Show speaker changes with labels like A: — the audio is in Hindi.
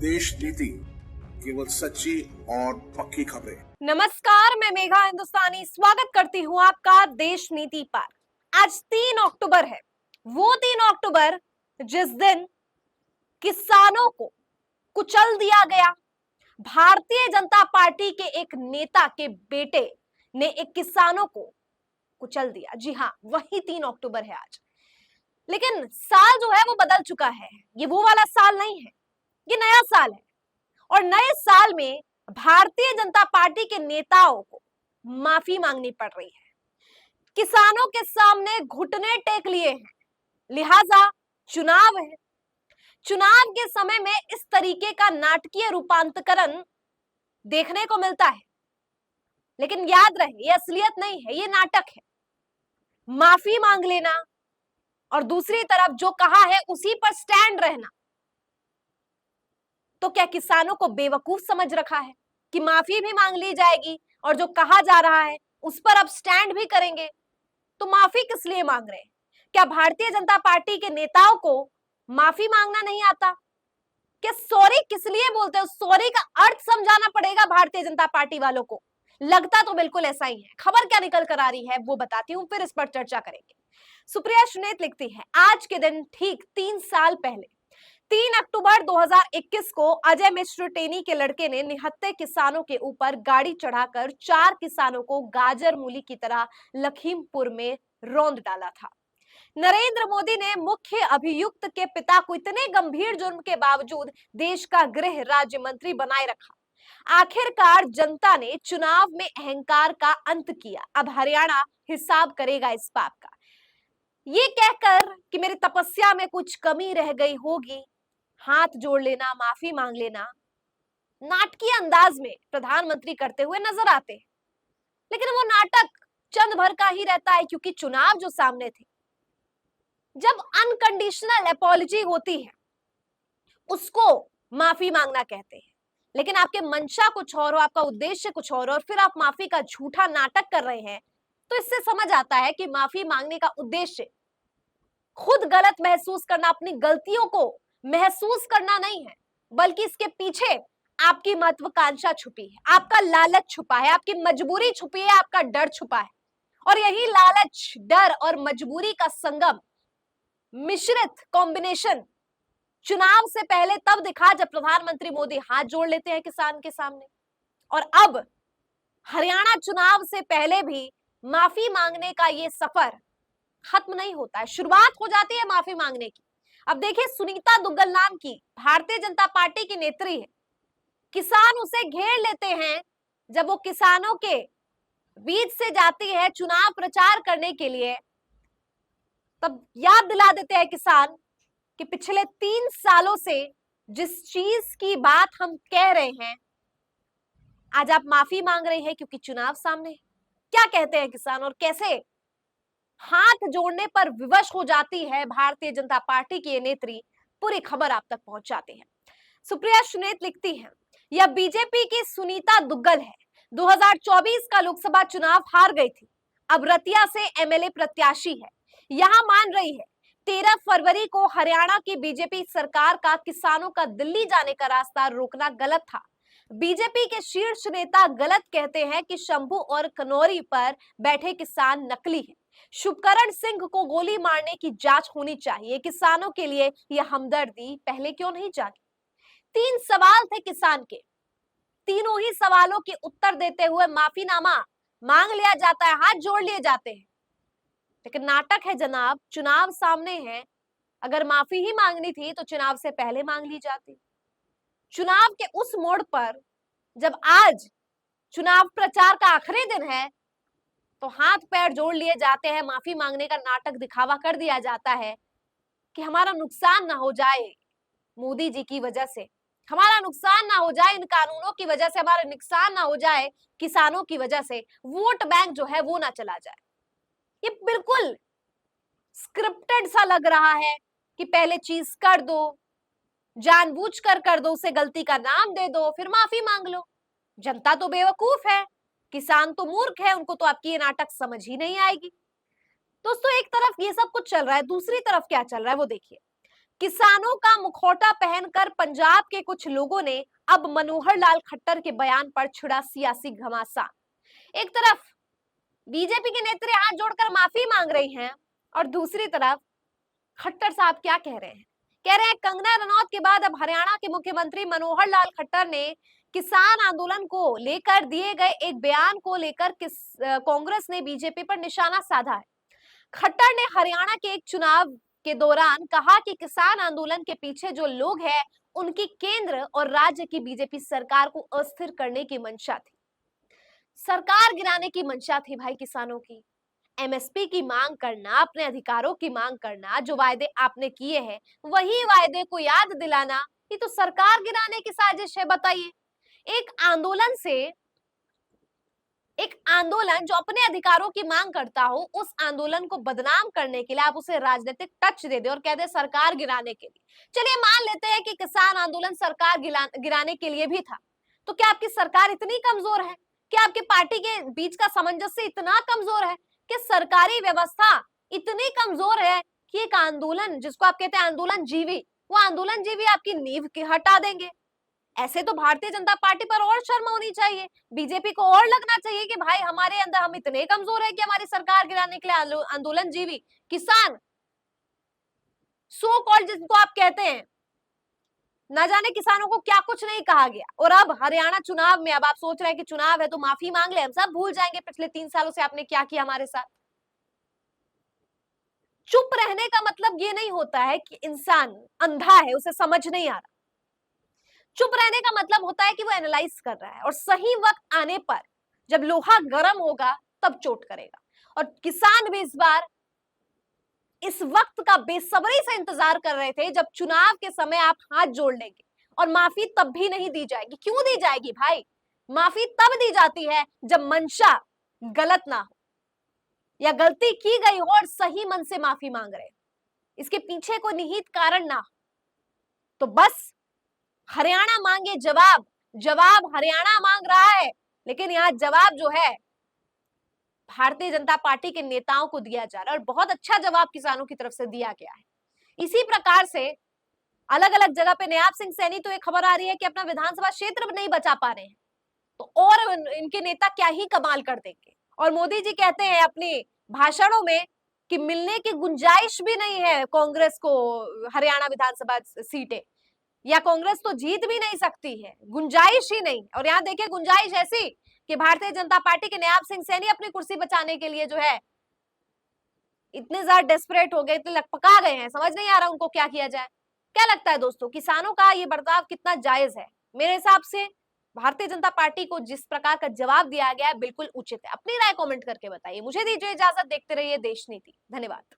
A: देश नीति, केवल सच्ची और पक्की खबरें।
B: नमस्कार, मैं मेघा हिंदुस्तानी स्वागत करती हूँ आपका देश नीति पर। आज 3 अक्टूबर है, वो 3 अक्टूबर जिस दिन किसानों को कुचल दिया गया। भारतीय जनता पार्टी के एक नेता के बेटे ने एक किसानों को कुचल दिया। जी हाँ, वही 3 अक्टूबर है आज। लेकिन साल जो है वो बदल चुका है। ये वो वाला साल नहीं है, ये नया साल है। और नए साल में भारतीय जनता पार्टी के नेताओं को माफी मांगनी पड़ रही है। किसानों के सामने घुटने टेक लिए हैं, लिहाजा चुनाव है। चुनाव के समय में इस तरीके का नाटकीय रूपांतरण देखने को मिलता है। लेकिन याद रहे, ये असलियत नहीं है, ये नाटक है। माफी मांग लेना और दूसरी तरफ जो कहा है उसी पर स्टैंड रहना। तो क्या किसानों को बेवकूफ समझ रखा है कि माफी भी मांग ली जाएगी और जो कहा जा रहा है उस पर अब स्टैंड भी करेंगे? तो माफी किस लिए मांग रहे हैं? क्या भारतीय जनता पार्टी के नेताओं को माफी मांगना नहीं आता? क्या सॉरी किस लिए बोलते हैं? सॉरी का अर्थ समझाना पड़ेगा भारतीय जनता पार्टी वालों को। लगता तो बिल्कुल ऐसा ही है। खबर क्या निकल कर आ रही है वो बताती हूं, फिर इस पर चर्चा करेंगे। सुप्रिया सुनेत लिखती है, आज के दिन ठीक 3 साल पहले 3 अक्टूबर 2021 को अजय मिश्र टेनी के लड़के ने निहत्थे किसानों के ऊपर गाड़ी चढ़ाकर 4 किसानों को गाजर मूली की तरह लखीमपुर में रौंद डाला था। नरेंद्र मोदी ने मुख्य अभियुक्त के पिता को इतने गंभीर जुर्म के बावजूद देश का गृह राज्य मंत्री बनाए रखा। आखिरकार जनता ने चुनाव में अहंकार का अंत किया। अब हरियाणा हिसाब करेगा इस पाप का। ये कहकर कि मेरी तपस्या में कुछ कमी रह गई होगी, हाथ जोड़ लेना, माफी मांग लेना, नाटकीय अंदाज में प्रधानमंत्री करते हुए नजर आते हैं। लेकिन वो नाटक चंद भर का ही रहता है, क्योंकि चुनाव जो सामने थे, जब अनकंडीशनल अपॉलजी होती है उसको माफी मांगना कहते हैं। लेकिन आपके मंशा कुछ और हो, आपका उद्देश्य कुछ और हो, और फिर आप माफी का झूठा नाटक कर रहे हैं, तो इससे समझ आता है कि माफी मांगने का उद्देश्य खुद गलत महसूस करना, अपनी गलतियों को महसूस करना नहीं है, बल्कि इसके पीछे आपकी महत्वाकांक्षा छुपी है, आपका लालच छुपा है, आपकी मजबूरी छुपी है, आपका डर छुपा है। और यही लालच, डर और मजबूरी का संगम, मिश्रित कॉम्बिनेशन चुनाव से पहले तब दिखा जब प्रधानमंत्री मोदी हाथ जोड़ लेते हैं किसान के सामने। और अब हरियाणा चुनाव से पहले भी माफी मांगने का ये सफर खत्म नहीं होता है, शुरुआत हो जाती है माफी मांगने की। अब देखिए, सुनीता दुग्गल नाम की भारतीय जनता पार्टी की नेत्री है। किसान उसे घेर लेते हैं जब वो किसानों के बीच से जाती है चुनाव प्रचार करने के लिए। तब याद दिला देते हैं किसान कि पिछले 3 सालों से जिस चीज की बात हम कह रहे हैं, आज आप माफी मांग रहे हैं क्योंकि चुनाव सामने है। क्या कहते हैं किसान और कैसे हाथ जोड़ने पर विवश हो जाती है भारतीय जनता पार्टी की ये नेत्री, पूरी खबर आप तक पहुंचाते हैं। सुप्रिया सुनेत लिखती है, यह बीजेपी की सुनीता दुग्गल है। 2024 का लोकसभा चुनाव हार गई थी, अब रतिया से एमएलए प्रत्याशी है। यहां मान रही है 13 फरवरी को हरियाणा की बीजेपी सरकार का किसानों का दिल्ली जाने का रास्ता रोकना गलत था। बीजेपी के शीर्ष नेता गलत कहते हैं कि शंभू और कनौरी पर बैठे किसान नकली है। शुभकरण सिंह को गोली मारने की जांच होनी चाहिए। किसानों के लिए यह हमदर्दी पहले क्यों नहीं जागी? 3 सवाल थे किसान के, तीनों ही सवालों के उत्तर देते हुए माफीनामा मांग लिया जाता है, हाथ जोड़ लिए जाते हैं। लेकिन नाटक है जनाब, चुनाव सामने है। अगर माफी ही मांगनी थी तो चुनाव से पहले मांग ली जाती। चुनाव के उस मोड़ पर जब आज चुनाव प्रचार का आखिरी दिन है, तो हाथ पैर जोड़ लिए जाते हैं, माफी मांगने का नाटक दिखावा कर दिया जाता है कि हमारा नुकसान ना हो जाए मोदी जी की वजह से, हमारा नुकसान ना हो जाए इन कानूनों की वजह से, हमारा नुकसान ना हो जाए किसानों की वजह से, वोट बैंक जो है वो ना चला जाए। ये बिल्कुल स्क्रिप्टेड सा लग रहा है कि पहले चीज कर दो, जानबूझकर कर दो, उसे गलती का नाम दे दो, फिर माफी मांग लो। जनता तो बेवकूफ है, किसान तो मूर्ख है, उनको तो आपकी ये नाटक समझ ही नहीं आएगी। दोस्तों, एक तरफ ये सब कुछ चल रहा है, दूसरी तरफ क्या चल रहा है वो देखिए। किसानों का मुखौटा पहनकर पंजाब के कुछ लोगों ने अब मनोहर लाल खट्टर के बयान पर छिड़ा सियासी घमासान। एक तरफ बीजेपी के नेत्री हाथ जोड़कर माफी मांग रही हैं और दूसरी तरफ खट्टर साहब क्या कह रहे हैं? कह रहे हैं कंगना रनौत के बाद अब हरियाणा के मुख्यमंत्री मनोहर लाल खट्टर ने किसान आंदोलन को लेकर दिए गए एक बयान को लेकर कांग्रेस ने बीजेपी पर निशाना साधा है। खट्टर ने हरियाणा के एक चुनाव के दौरान कहा कि किसान आंदोलन के पीछे जो लोग हैं उनकी केंद्र और राज्य की बीजेपी सरकार को अस्थिर करने की मंशा थी। सरकार गिराने की मंशा थी भाई किसानों की। एमएसपी की मांग करना, अपने अधिकारों की मांग करना, जो वायदे आपने किए हैं वही वायदे को याद दिलाना, ये तो सरकार गिराने की साजिश है। बताइए, एक आंदोलन से, एक आंदोलन जो अपने अधिकारों की मांग करता हो, उस आंदोलन को बदनाम करने के लिए आप उसे राजनीतिक टच दे दे और कह दे सरकार गिराने के लिए। चलिए मान लेते हैं कि किसान आंदोलन सरकार गिराने के लिए भी था, तो क्या आपकी सरकार इतनी कमजोर है? क्या आपकी पार्टी के बीच का सामंजस्य इतना कमजोर है कि सरकारी व्यवस्था इतनी कमजोर है कि एक आंदोलन, जिसको आप कहते हैं आंदोलन जीवी, वो आंदोलन जीवी आपकी नींव के हटा देंगे? ऐसे तो भारतीय जनता पार्टी पर और शर्म होनी चाहिए, बीजेपी को और लगना चाहिए कि भाई हमारे अंदर हम इतने कमजोर है कि हमारी सरकार गिराने के लिए आंदोलन जीवी किसान, सो कॉल्ड जिनको आप कहते हैं, ना जाने किसानों को क्या कुछ नहीं कहा गया। और अब हरियाणा चुनाव में अब आप सोच रहे हैं कि चुनाव है तो माफी मांग ले, हम सब भूल जाएंगे पिछले 3 सालों से आपने क्या किया हमारे साथ। चुप रहने का मतलब ये नहीं होता है कि इंसान अंधा है, उसे समझ नहीं आ रहा। चुप रहने का मतलब होता है कि वो एनालाइज कर रहा है और सही वक्त आने पर जब लोहा गर्म होगा तब चोट करेगा। और किसान भी इस बार इस वक्त का बेसब्री से इंतजार कर रहे थे जब चुनाव के समय आप हाथ जोड़ लेंगे और माफी तब भी नहीं दी जाएगी। क्यों दी जाएगी भाई? माफी तब दी जाती है जब मंशा गलत ना हो या गलती की गई हो और सही मन से माफी मांग रहे, इसके पीछे कोई निहित कारण ना हो। तो बस हरियाणा मांगे जवाब, जवाब हरियाणा मांग रहा है, लेकिन यहाँ जवाब जो है भारतीय जनता पार्टी के नेताओं को दिया जा रहा है और बहुत अच्छा जवाब किसानों की तरफ से दिया गया है। इसी प्रकार से अलग अलग जगह पे नयाब सिंह सैनी, तो एक खबर आ रही है कि अपना विधानसभा क्षेत्र नहीं बचा पा रहे हैं, तो और इनके नेता क्या ही कमाल कर देंगे। और मोदी जी कहते हैं अपने भाषणों में कि मिलने की गुंजाइश भी नहीं है कांग्रेस को हरियाणा विधानसभा सीटें, या कांग्रेस तो जीत भी नहीं सकती है, गुंजाइश ही नहीं। और यहाँ देखिए गुंजाइश ऐसी कि भारतीय जनता पार्टी के नयाब सिंह सैनी अपनी कुर्सी बचाने के लिए जो है इतने ज्यादा डेस्परेट हो गए, इतने लकपका गए हैं, समझ नहीं आ रहा उनको क्या किया जाए। क्या लगता है दोस्तों, किसानों का ये बर्ताव कितना जायज है? मेरे हिसाब से भारतीय जनता पार्टी को जिस प्रकार का जवाब दिया गया है बिल्कुल उचित है। अपनी राय कमेंट करके बताइए। मुझे दीजिए इजाजत, देखते रहिए देश नीति। धन्यवाद।